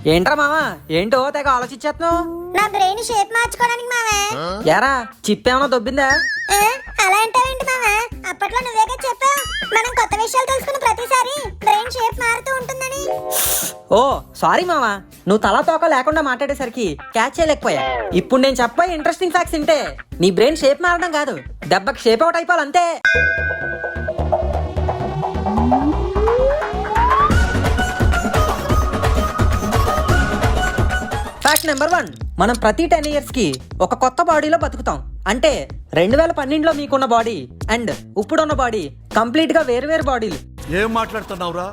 ఏంట్రా మావా ఏంటో తెగ ఆలోచించేస్తున్నావు? నా బ్రెయిన్ షేప్ మార్చుకోవడానికి మావా. యారా చిప్ ఏమన్నా దొబ్బిందా? అలా అంటావేంటి మావా? అప్పట్లో నువ్వేగా చెప్పావు మనం కొత్త విషయాలు తెలుసుకున్న ప్రతిసారి బ్రెయిన్ షేప్ మారుతూ ఉంటుందని. ఓ సారీ మావా, నువ్వు తలా తోక లేకుండా మాట్లాడేసరికి క్యాచ్ చేయలేకపోయా. ఇప్పుడు నేను చెప్పే ఇంట్రెస్టింగ్ ఫ్యాక్ట్స్ వింటే నీ బ్రెయిన్ షేప్ మారడం కాదు, దెబ్బకి షేప్ అవుట్ అయిపోవాలి అంతే. ఫ్యాక్ట్ నెంబర్ 1, మనం ప్రతి 10 years కి ఒక కొత్త బాడీలో బతుకుతాం. అంటే 2012లో మీకున్న బాడీ అండ్ ఇప్పుడున్న బాడీ కంప్లీట్ గా వేరు బాడీలు. ఏం మాట్లాడుతున్నావురా?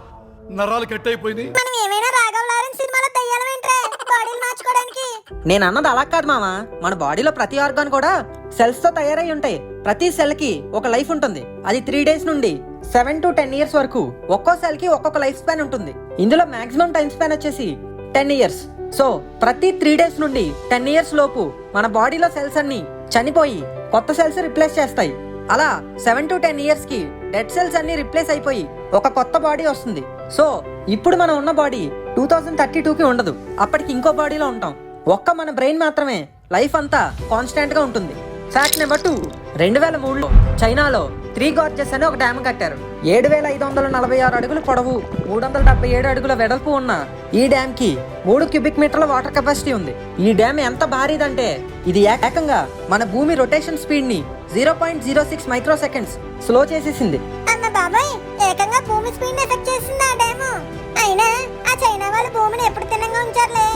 నరాలు కట్ అయిపోయింది. మనం ఏమైనా రాఘవ్ లారెన్స్ సినిమాలో దయ్యాలమేంట్రా బాడీలు మార్చుకోవడానికి? నేను అన్నది అలా కాదు మామ, మన బాడీలో ప్రతి ఆర్గాన్ కూడా సెల్స్ తో తయారై ఉంటాయి. ప్రతి సెల్ కి ఒక లైఫ్ ఉంటుంది. అది 3 days నుండి 7 to 10 years వరకు ఒక్కో సెల్ కి ఒక్కొక్క లైఫ్ స్పాన్ ఉంటుంది. ఇందులో మాక్సిమం టైం స్పాన్ వచ్చేసి 10 years. సో ప్రతి 3 days నుండి 10 years లోపు మన బాడీలో సెల్స్ అన్ని చనిపోయి కొత్త సెల్స్ రిప్లేస్ చేస్తాయి. అలా 7 to 10 years కి డెడ్ సెల్స్ అన్ని రిప్లేస్ అయిపోయి ఒక కొత్త బాడీ వస్తుంది. సో ఇప్పుడు మనం ఉన్న బాడీ 2032కి ఉండదు, అప్పటికి ఇంకో బాడీలో ఉంటాం. ఒక్క మన బ్రెయిన్ మాత్రమే లైఫ్ అంతా కాన్స్టాంట్ గా ఉంటుంది. ఫ్యాక్ట్ నెంబర్ 2, 2003లో చైనాలో 3 gorges అని ఒక డ్యామ్ కట్టారు. 7546 అడుగులు పొడవు, 377 అడుగుల వెడల్పు ఉన్న ఈ డ్యామ్ కి 3 cubic మీటర్ల వాటర్ కెపాసిటీ ఉంది. ఈ డ్యామ్ ఎంత భారీదంటే ఇది ఏకంగా మన భూమి రొటేషన్ స్పీడ్ ని 0.06 microseconds స్లో చేసేసింది. అన్న బాబాయ్, ఏకంగా భూమి స్పీడ్ ఎఫెక్ట్ చేసింది ఆ డ్యామ్. అయినా ఆ చైనా వాళ్ళు భూమిని ఎప్పుడు తినంగా ఉంచారులే.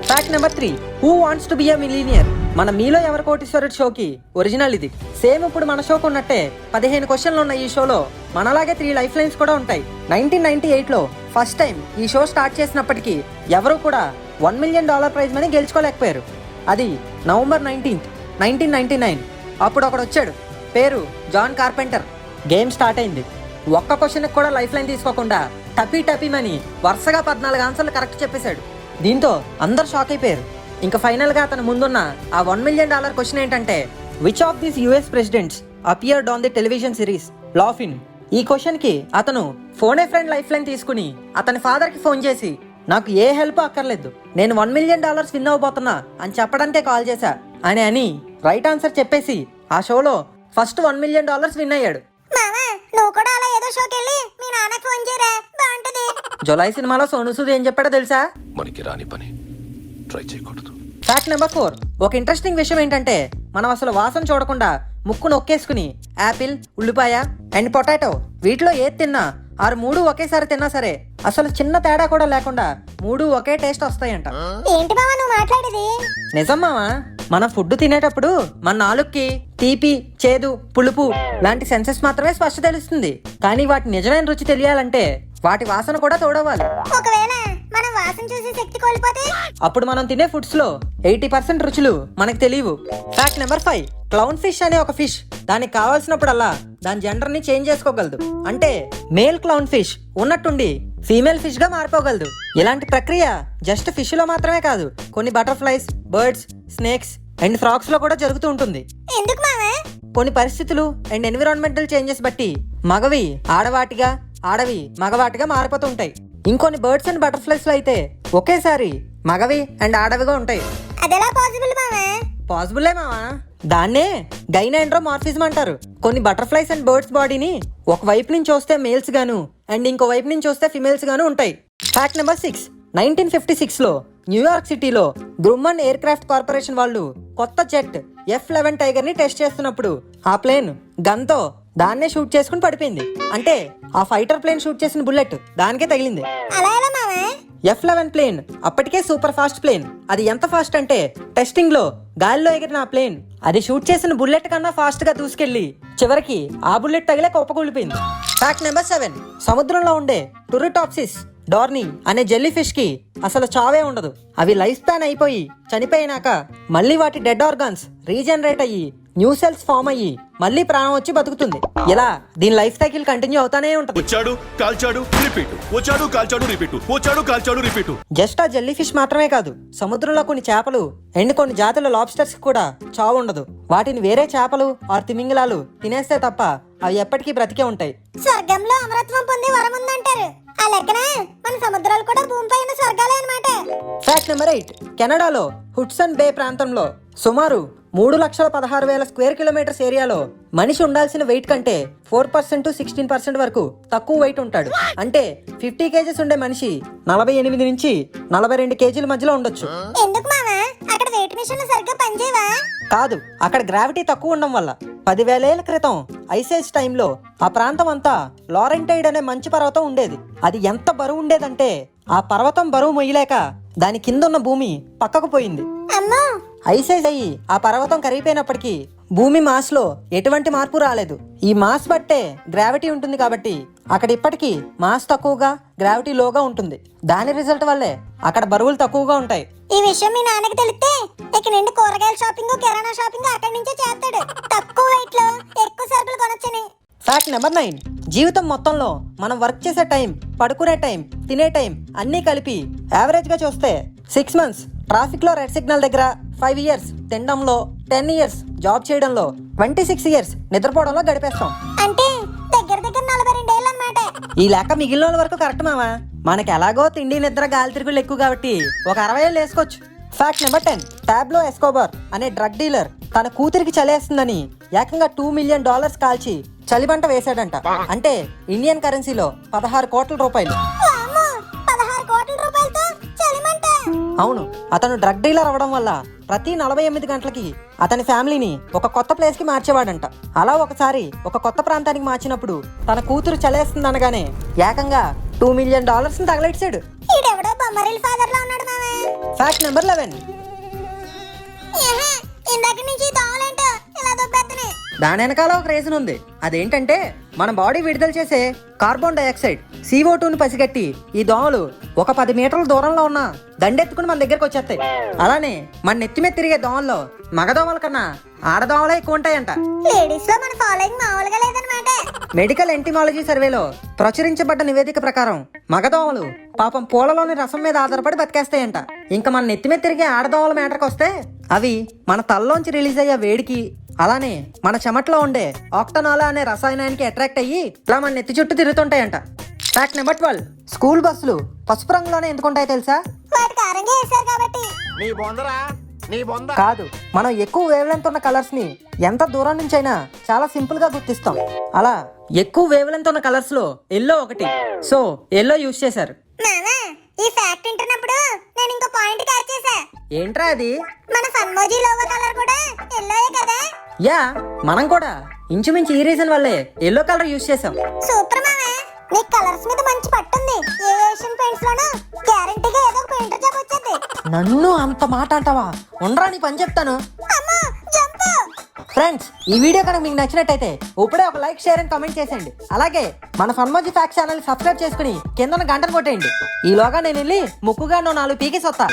Fact number 3, who wants to be a millionaire మన మీలో ఎవరు కోటీశ్వరుడు షోకి ఒరిజినల్ ఇది. సేమ్ ఇప్పుడు మన షోకు ఉన్నట్టే 15 క్వశ్చన్లు ఉన్న ఈ షోలో మనలాగే 3 లైఫ్ లైన్స్ కూడా ఉంటాయి. 1998లో ఫస్ట్ టైం ఈ షో స్టార్ట్ చేసినప్పటికీ ఎవరు కూడా $1 million ప్రైజ్ మనీ గెలుచుకోలేకపోయారు. అది November 19th, 1999. అప్పుడు ఒకడు వచ్చాడు, పేరు జాన్ కార్పెంటర్. గేమ్ స్టార్ట్ అయింది. ఒక్క క్వశ్చన్కి కూడా లైఫ్ లైన్ తీసుకోకుండా టపీమని వరుసగా 14 ఆన్సర్లు కరెక్ట్ చెప్పేశాడు. దీంతో అందరు షాక్ అయిపోయారు. ఇంకా ఫైనల్ గా అతను ముందున్న ఆ $1 million క్వశ్చన్ ఏంటంటే, which of these US presidents appeared on the television series Laugh-In? ఈ క్వశ్చన్ కి అతను ఫోన్ ఏ ఫ్రెండ్ లైఫ్ లైన్ తీసుకుని అతని ఫాదర్ కి ఫోన్ చేసి, నాకు ఏ హెల్ప్ అక్కర్లేదు, నేను $1 million విన్ అవ్వబోతున్నా అని చెప్పడానికే కాల్ చేశా అని రైట్ ఆన్సర్ చెప్పేసి ఆ షోలో ఫస్ట్ $1 million విన్ అయ్యాడు. మామా, నువ్వు కూడా అలా ఏదో షోకి వెళ్ళి మీ నాన్నకి ఫోన్ చేయరా, బాగుంటది. జులై సినిమాలో సోను సూద్ ఏం చెప్పాడో తెలుసా? మనకి రాని పని ట్రై చేయకూడదు. ఫ్యాక్ట్ నెంబర్ 4, ఒక ఇంట్రెస్టింగ్ విషయం ఏంటంటే మనం అసలు వాసన చూడకుండా ముక్కు నొక్కేసుకుని యాపిల్, ఉల్లిపాయ అండ్ పొటాటో వీటిలో ఏది తిన్నా ఆరు 3 ఒకేసారి తిన్నా సరే అసలు చిన్న తేడా కూడా లేకుండా 3 ఒకే టేస్ట్ వస్తాయంట. ఏంటి మామా నువ్వు మాట్లాడేది? నిజం మామా, మన ఫుడ్ తినేటప్పుడు మన నాలుగుకి తీపి, చేదు, పులుపు లాంటి సెన్సెస్ మాత్రమే స్పష్ట తెలుస్తుంది. కానీ వాటి నిజమైన రుచి తెలియాలంటే వాటి వాసన కూడా తోడవాలి. ఒకవేళ మనం వాసన చూసే శక్తి కోల్పోతే అప్పుడు మనం తినే ఫుడ్స్ లో 80% రుచులు మనకు తెలియవు. ఫ్యాక్ట్ నెంబర్ 5, క్లౌన్ ఫిష్ అనే ఒక ఫిష్ దానికి కావాల్సినప్పుడల్లా దాని జెండర్ ని చేంజ్ చేసుకోగలదు. అంటే మేల్ క్లౌన్ ఫిష్ ఉన్నట్టుండి ఫీమేల్ ఫిష్ గా మారిపోగలదు. ఇలాంటి ప్రక్రియ జస్ట్ ఫిష్ లో మాత్రమే కాదు, కొన్ని butterflies, birds, snakes and frogs లో కూడా జరుగుతూ ఉంటుంది. ఎందుకు మామా? కొన్ని పరిస్థితులు అండ్ ఎన్విరాన్మెంటల్ చేంజెస్ బట్టి మగవి ఆడవాటిగా, ఆడవి మగవాటిగా మారిపోతూ ఉంటాయి. ఇంకొన్ని బర్డ్స్ అండ్ బటర్ఫ్లైస్ లో అయితే ఒకేసారి మగవి అండ్ ఆడవిగా ఉంటాయి. అదెలా పాసిబుల్ మామా? పాసిబుల్లే మావా, దాన్నే గైనాండ్రోమార్ఫిజం అంటారు. కొన్ని బటర్ఫ్లైస్ అండ్ బర్డ్స్ బాడీని ఒక వైపు నుంచి చూస్తే మేల్స్ గాను అండ్ ఇంకో వైపు నుంచి చూస్తే ఫిమేల్స్ గాను ఉంటాయి. ఫ్యాక్ట్ నెంబర్ 6, 1956లో న్యూయార్క్ సిటీలో గ్రూమన్ ఎయిర్ క్రాఫ్ట్ కార్పొరేషన్ వాళ్ళు కొత్త జెట్ F-11 టైగర్ ని టెస్ట్ చేస్తున్నప్పుడు ఆ ప్లేన్ గన్ తో దాన్నే షూట్ చేసుకుని పడిపోయింది. అంటే ఆ ఫైటర్ ప్లేన్ షూట్ చేసిన బుల్లెట్ దానికే తగిలింది. అలా ఎలా మామా? F-11 ప్లేన్ అప్పటికే సూపర్ ఫాస్ట్ ప్లేన్. అది ఎంత ఫాస్ట్ అంటే టెస్టింగ్ లో గాలిలో ఎగిరిన ఆ ప్లేన్ అది షూట్ చేసిన బుల్లెట్ కన్నా ఫాస్ట్ గా దూసుకెళ్లి చివరికి ఆ బుల్లెట్ తగిలే కుప్పకూలిపోయింది. ఫ్యాక్ట్ నెంబర్ 7, సముద్రంలో ఉండే టూరిటాప్సిస్ డార్నీ అనే జెల్లీ ఫిష్ కి అసలు చావే ఉండదు. అవి లైఫ్ స్పాన్ అయిపోయి చనిపోయినాక మళ్ళీ వాటి డెడ్ ఆర్గాన్స్ రీజనరేట్ అయ్యి న్యూ సెల్స్ ఫామ్ అయ్యి మళ్ళీ ప్రాణం వచ్చి బతుకుతుంది. ఇలా దీని లైఫ్ సైకిల్ కంటిన్యూ అవుతానే ఉంటుంది. వచ్చాడు కాల్చాడు రిపీట్, వచ్చాడు కాల్చాడు రిపీట్, వచ్చాడు కాల్చాడు రిపీట్. జస్ట్ ఆ జెల్లీ ఫిష్ మాత్రమే కాదు, సముద్రంలో కొన్ని చేపలు అండ్ కొన్ని జాతుల లాబ్స్టర్స్ కూడా చావు ఉండదు. వాటిని వేరే చేపలు ఆర్ తిమింగలాలు తినేస్తే తప్ప అవి ఎప్పటికీ బ్రతికే ఉంటాయి. స్వర్గంలో అమరత్వం పొందే వరం ఉందంటారు. ఆ లెక్కన మన సముద్రాలు కూడా భూమిపై ఉన్న స్వర్గాలే అన్నమాట. Fact number 8. కెనడాలో హుడ్సన్ బే ప్రాంతంలో సుమారు 3,16,000 స్క్వేర్ కిలోమీటర్స్ ఏరియాలో మనిషి ఉండాల్సిన వెయిట్ కంటే 4% to 16% వరకు తక్కువ వెయిట్ ఉంటాడు. అంటే 50 కేజీస్ ఉండే మనిషి 48 నుంచి 42 కేజీల మధ్యలో ఉండొచ్చు. ఎందుకు మావా అక్కడ వెయిట్ మిషన్లు సరిగ్గా పనిచేయవా? కాదు, అక్కడ గ్రావిటీ తక్కువ ఉండడం వల్ల 10,000 ఏళ్ల క్రితం ఐసేజ్ టైంలో ఆ ప్రాంతం అంతా లారెంటైడ్ అనే మంచు పర్వతం ఉండేది. అది ఎంత బరువు ఉండేదంటే ఆ పర్వతం బరువు మొయ్యలేక దాని కింద ఉన్న భూమి పక్కకు పోయింది. అమ్మో, ఐసేజ్ అయ్యి ఆ పర్వతం కరిగిపోయినప్పటికీ భూమి మాస్ లో ఎటువంటి మార్పు రాలేదు. ఈ మాస్ బట్టే గ్రావిటీ ఉంటుంది కాబట్టి అక్కడ ఇప్పటికీ మాస్ తక్కువగా గ్రావిటీ లోగా ఉంటుంది. దాని రిజల్ట్ వల్లే అక్కడ బరువులు తక్కువగా ఉంటాయి. ఈ విషయం మీ నాన్నకి తెలిస్తే ఇక నుండి కూరగాయల షాపింగ్ కిరాణా షాపింగ్ అక్కడి నుంచే చేస్తాడు. తక్కువ వెయిట్ లో ఎక్కువ సరుకులు కొనొచ్చని. Fact number 9. జీవితం మొత్తంలో మనం వర్క్ చేసే టైం, పడుకునే టైం, తినే టైం అన్నీ కలిపి యావరేజ్ గా చూస్తే 6 months ట్రాఫిక్ లో రెడ్ సిగ్నల్ దగ్గర, 5 years తినడంలో, 10 years జాబ్ చేయడంలో, 26 years నిద్రపోవడంలో గడిపేస్తాం. అంటే దగ్గర దగ్గర 42 ఏళ్ళు అన్నమాట. ఈ లెక్క మిగిలిన వాళ్ళ వరకు కరెక్ట్ మామా. మనకి ఎలాగో తిండి నిద్ర గాలి తిరుగులు ఎక్కువ కాబట్టి ఒక 60 ఏళ్ళు వేసుకోవచ్చు. Fact number 10. పాబ్లో ఎస్కోబార్ అనే డ్రగ్ డీలర్ తన కూతురికి చలేస్తుందని ఏకంగా $2 million కాల్చి చలిబంట వేశాడంట. అంటే ఇండియన్ కరెన్సీలో 16 కోట్ల రూపాయలు. వామ్మో, 16 కోట్ల రూపాయలతో చలిమంట. అవును, అతను డ్రగ్ డీలర్ అవ్వడం వల్ల ప్రతి 48 గంటలకి అతని ఫ్యామిలీని ఒక కొత్త ప్లేస్ కి మార్చేవాడంట. అలా ఒకసారి ఒక కొత్త ప్రాంతానికి మార్చినప్పుడు తన కూతురు చలేస్తుంది అనగానే ఏకంగా $2 million తగలెట్టాడు. ఈడెవడో బొమ్మరిల్ ఫాదర్ లా ఉన్నాడు మావా. Fact number 11. ఇందాక నుంచి దోమలేంటో ఇలా దొబ్బెత్తనే. దాని వెనకాల ఒక రీజన్ ఉంది. అదేంటంటే మన బాడీ విడుదల చేసే కార్బన్ డైఆక్సైడ్ CO2ని పసిగట్టి ఈ దోమలు ఒక 10 మీటర్ల దూరంలో ఉన్న దండెత్తుకుని మన దగ్గరకు వచ్చేస్తాయి. అలానే మన నెత్తి మీద తిరిగే దోమల్లో మగదోమల కన్నా ఆడదోమలే ఎక్కువ ఉంటాయంట. లేడీస్ లో మన ఫాలోయింగ్ మామూలుగా లేదనమాట. మెడికల్ ఎంటిమాలజీ సర్వేలో ప్రచురించబడ్డ నివేదిక ప్రకారం మగదోమలు పాపం పూలలోని రసం మీద ఆధారపడి బతికేస్తాయంట. ఇంకా మన నెత్తి మీద తిరిగే ఆడదోమల మ్యాటర్కి వస్తే అవి మన తలలోంచి రిలీజ్ అయ్యే వేడికి, అలానే మన చెమట్లో ఉండే ఆక్టనాలా అనే రసాయనానికి అట్రాక్ట్ అయ్యి ఇలా మన నెత్తి చుట్టూ తిరుగుతుంటాయంట. Fact number 12. స్కూల్ బస్సులు పసుపు రంగులోనే ఎందుకుంటాయో తెలుసా? వాటి కారంగా వేశారు కాబట్టి. కాదు, మనం ఎక్కువ వేవ్ లెంత్ ఉన్న కలర్స్ ని ఎంత దూరం నుంచి అయినా చాలా సింపుల్ గా గుర్తిస్తాం. అలా ఎక్కువ వేవ్ లెంత్ ఉన్న కలర్స్ లో ఎల్లో ఒకటి. సో ఎల్లో యూజ్ చేశారు. మామా, ఈ ఫ్యాక్ట్ వింటున్నప్పుడు నేను ఇంకో పాయింట్ క్యాచ్ చేశా. ఏంట్రా అది? మన ఫన్మోజీ లోగో కలర్ కూడా ఎల్లోయే కదా. యా, మనం కూడా ఇంచుమించు ఈ రీజన్ వల్లే ఎల్లో కలర్ యూజ్ చేసాం. సూపర్ మామా, నీ కలర్స్ మీద మంచి పట్టుంది. ఏ ఏషియన్ పెయింట్స్ లోనూ గ్యారెంటీగా ఏదో ఒక పెయింటర్ జాబ్ వచ్చేది. నన్ను అంత మాట అంటావా? ఉండరా, నీ పని చెప్తాను. అమ్మో, జంప్. ఫ్రెండ్స్, ఈ వీడియో కనుక మీకు నచ్చినట్టయితే ఇప్పుడే ఒక లైక్, షేర్ అండ్ కామెంట్ చేసేయండి. అలాగే మన ఫన్మోజీ ఫ్యాక్ట్ ఛానల్ సబ్స్క్రైబ్ చేసుకుని కింద గంటను కొట్టేయండి. ఈలోగా నేను వెళ్ళి ముక్కుగా 4 పీకేసి వస్తా.